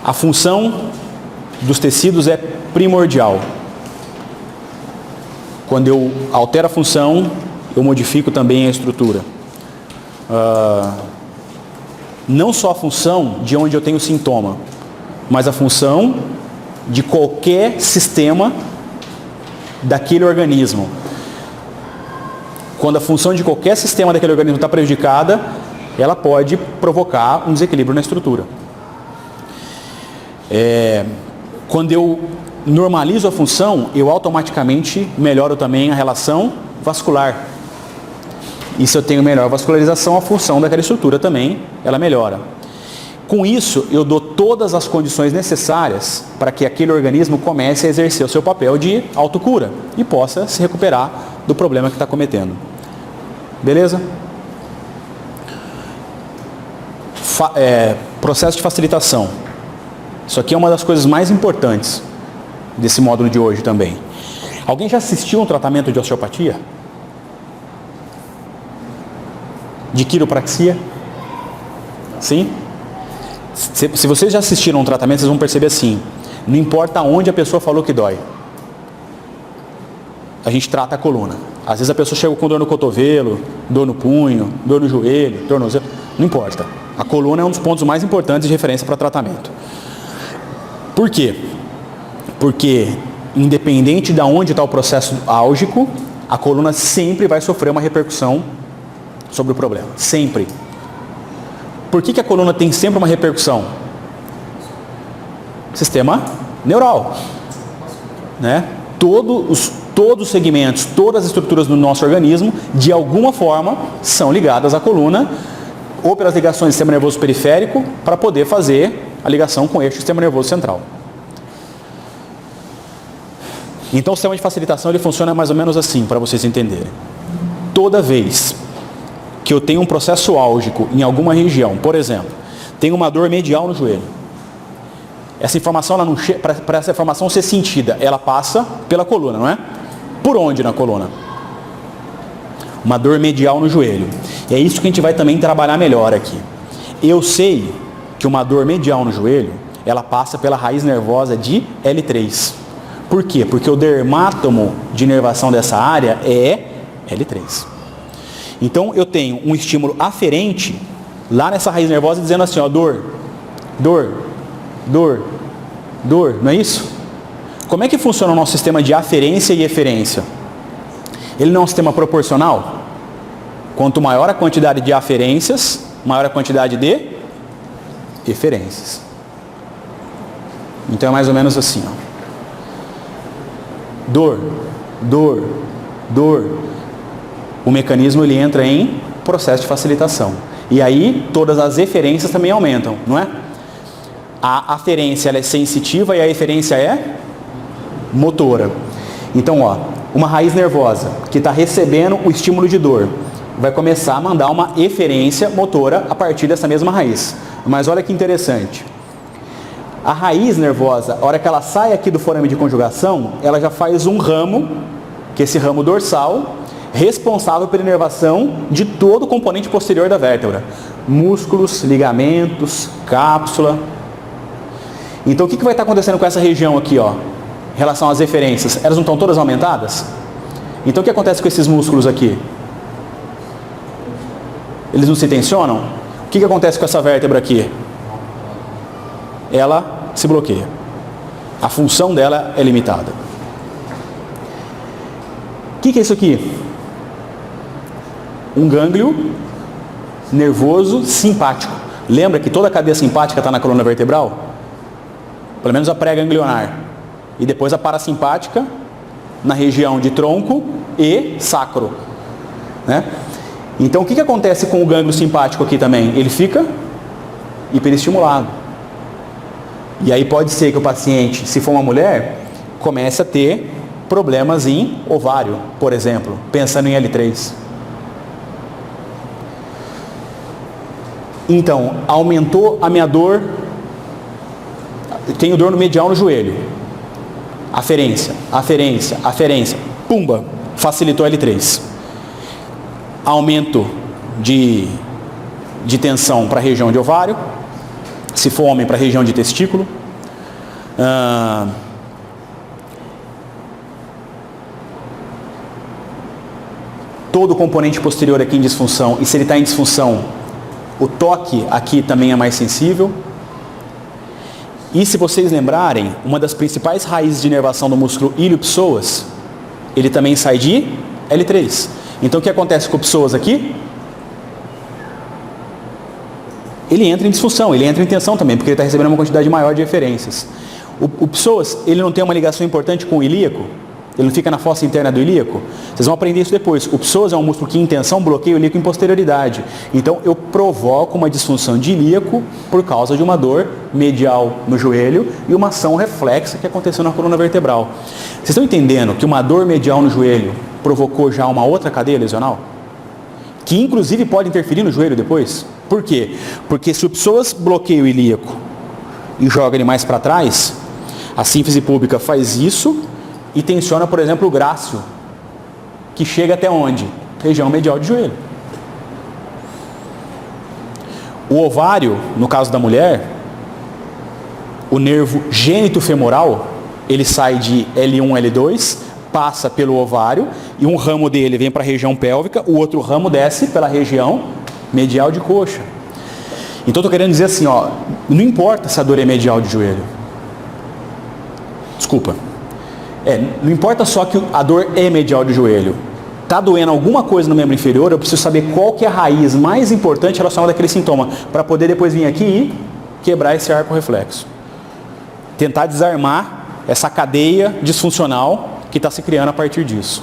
A função dos tecidos é primordial. Quando eu altero a função, eu modifico também a estrutura. Não só a função de onde eu tenho sintoma, mas a função de qualquer sistema daquele organismo. Quando a função de qualquer sistema daquele organismo está prejudicada, ela pode provocar um desequilíbrio na estrutura. Quando eu normalizo a função, eu automaticamente melhoro também a relação vascular. E se eu tenho melhor vascularização, a função daquela estrutura também, ela melhora. Com isso, eu dou todas as condições necessárias para que aquele organismo comece a exercer o seu papel de autocura e possa se recuperar do problema que está cometendo. Beleza? Processo de facilitação. Isso aqui é uma das coisas mais importantes desse módulo de hoje também. Alguém já assistiu um tratamento de osteopatia? De quiropraxia? Sim? Se vocês já assistiram um tratamento, vocês vão perceber assim, não importa onde a pessoa falou que dói, a gente trata a coluna. Às vezes a pessoa chega com dor no cotovelo, dor no punho, dor no joelho, tornozelo, não importa. A coluna é um dos pontos mais importantes de referência para tratamento. Por quê? Porque independente de onde está o processo álgico, a coluna sempre vai sofrer uma repercussão sobre o problema. Sempre. Por que a coluna tem sempre uma repercussão? Sistema neural. Né? Todos os segmentos, todas as estruturas do nosso organismo, de alguma forma, são ligadas à coluna, ou pelas ligações do sistema nervoso periférico, para poder fazer a ligação com o eixo do sistema nervoso central. Então o sistema de facilitação ele funciona mais ou menos assim, para vocês entenderem. Toda vez que eu tenho um processo álgico em alguma região, por exemplo, tenho uma dor medial no joelho, essa informação, para essa informação ser sentida, ela passa pela coluna, não é? Por onde na coluna? Uma dor medial no joelho. E é isso que a gente vai também trabalhar melhor aqui. Eu sei que uma dor medial no joelho, ela passa pela raiz nervosa de L3. Por quê? Porque o dermátomo de inervação dessa área é L3. Então eu tenho um estímulo aferente lá nessa raiz nervosa dizendo assim, ó, dor, dor, dor, dor, não é isso? Como é que funciona o nosso sistema de aferência e eferência? Ele não é um sistema proporcional? Quanto maior a quantidade de aferências, maior a quantidade de eferências. Então é mais ou menos assim, ó. Dor, dor, dor. O mecanismo ele entra em processo de facilitação. E aí todas as eferências também aumentam, não é? A aferência ela é sensitiva e a eferência é motora. Então, ó, uma raiz nervosa que está recebendo o estímulo de dor vai começar a mandar uma eferência motora a partir dessa mesma raiz. Mas olha que interessante. A raiz nervosa, a hora que ela sai aqui do forame de conjugação, ela já faz um ramo, que é esse ramo dorsal, responsável pela inervação de todo o componente posterior da vértebra. Músculos, ligamentos, cápsula. Então o que vai estar acontecendo com essa região aqui, ó, em relação às eferências? Elas não estão todas aumentadas? Então o que acontece com esses músculos aqui? Eles não se tensionam? O que acontece com essa vértebra aqui? Ela se bloqueia. A função dela é limitada. O que é isso aqui? Um gânglio nervoso simpático. Lembra que toda a cadeia simpática está na coluna vertebral? Pelo menos a pré-ganglionar. E depois a parasimpática na região de tronco e sacro. Né? Então o que acontece com o gânglio simpático aqui também? Ele fica hiperestimulado. E aí pode ser que o paciente, se for uma mulher, comece a ter problemas em ovário, por exemplo, pensando em L3. Então, aumentou a minha dor, tenho dor no medial no joelho. Aferência, aferência, aferência, pumba, facilitou L3. Aumento de tensão para a região de ovário, Se for homem, para a região de testículo. Todo o componente posterior aqui em disfunção, e se ele está em disfunção, o toque aqui também é mais sensível. E se vocês lembrarem, uma das principais raízes de inervação do músculo ilio-psoas, ele também sai de L3. Então o que acontece com o psoas aqui? Ele entra em disfunção, ele entra em tensão também, porque ele está recebendo uma quantidade maior de referências. O psoas, ele não tem uma ligação importante com o ilíaco? Ele não fica na fossa interna do ilíaco? Vocês vão aprender isso depois. O psoas é um músculo que em tensão bloqueia o ilíaco em posterioridade. Então eu provoco uma disfunção de ilíaco por causa de uma dor medial no joelho e uma ação reflexa que aconteceu na coluna vertebral. Vocês estão entendendo que uma dor medial no joelho provocou já uma outra cadeia lesional? Que inclusive pode interferir no joelho depois? Por quê? Porque se o psoas bloqueia o ilíaco e joga ele mais para trás, a sínfise púbica faz isso e tensiona, por exemplo, o grácil, que chega até onde? Região medial de joelho. O ovário, no caso da mulher, o nervo gênito-femoral, ele sai de L1, L2, passa pelo ovário e um ramo dele vem para a região pélvica, o outro ramo desce pela região medial de coxa. Então estou querendo dizer assim, ó, não importa se a dor é medial de joelho. Desculpa. Não importa só que a dor é medial de joelho. Está doendo alguma coisa no membro inferior, eu preciso saber qual que é a raiz mais importante relacionada àquele sintoma, para poder depois vir aqui e quebrar esse arco reflexo. Tentar desarmar essa cadeia disfuncional que está se criando a partir disso.